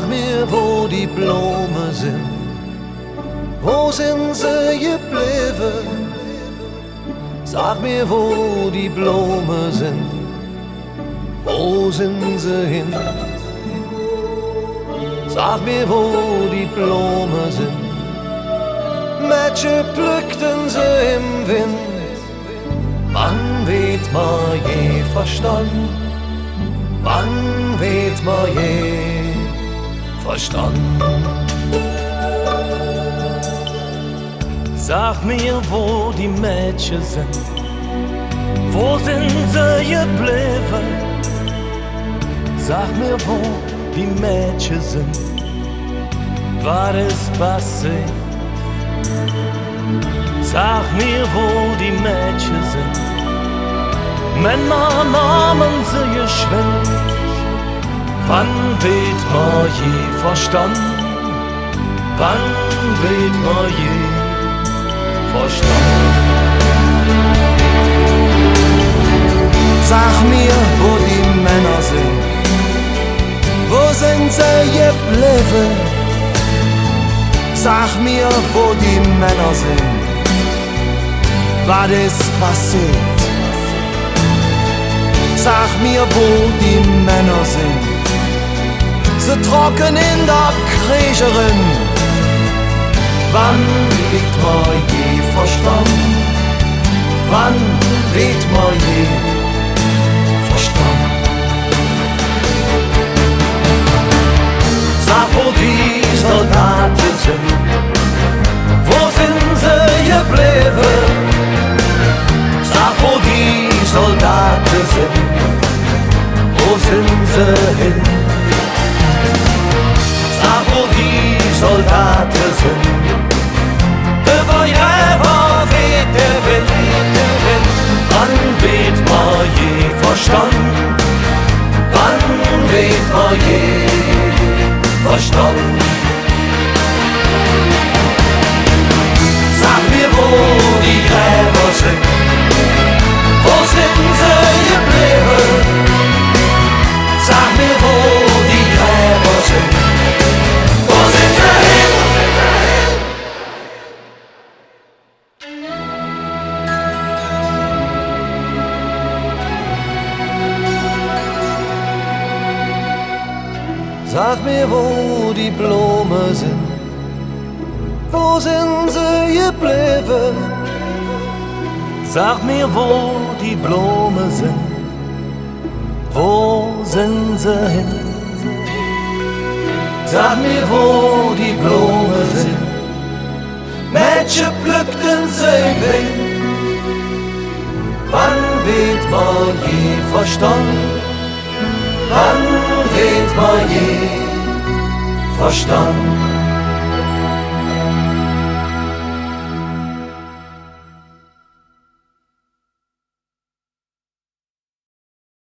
Sag mir, wo die Blumen sind, wo sind sie geblieben? Sag mir, wo die Blumen sind, wo sind sie hin? Sag mir, wo die Blumen sind, Mädchen pflückten sie im Wind. Wann wird man je verstanden? Wann wird man je verstanden? Sag mir, wo die Mädchen sind, wo sind sie geblieben? Sag mir, wo die Mädchen sind, was ist passiert? Sag mir, wo die Mädchen sind, Männer nahmen sie geschwind. Wann wird man je verstanden? Wann wird man je verstanden? Sag mir, wo die Männer sind, wo sind sie geblieben? Sag mir, wo die Männer sind, was ist passiert? Sag mir, wo die Männer sind, sie trocken in der Kriegerin. Wann wird man je verstanden? Wann wird man je verstanden? Sag, wo die Soldaten sind, wo sind sie geblieben? Sag, wo die Soldaten sind, wo sind sie hin? Sag, wo die Soldaten sind, über Gräber weht der Wind. Wann wird man je verstanden? Wann wird man je verstanden? Sag mir, wo die Gräber sind, wo sind sie geblieben? Sag mir, wo die Gräber sind, wo sind sie hin? Sag mir, wo die Blumen sind, wo sind sie geblieben? Sag mir, wo die Blumen sind, wo sind sie hin? Sag mir, wo die Blumen sind, Mädchen pflückten sie im Wind. Wann wird man je verstanden? Wann wird man je verstanden?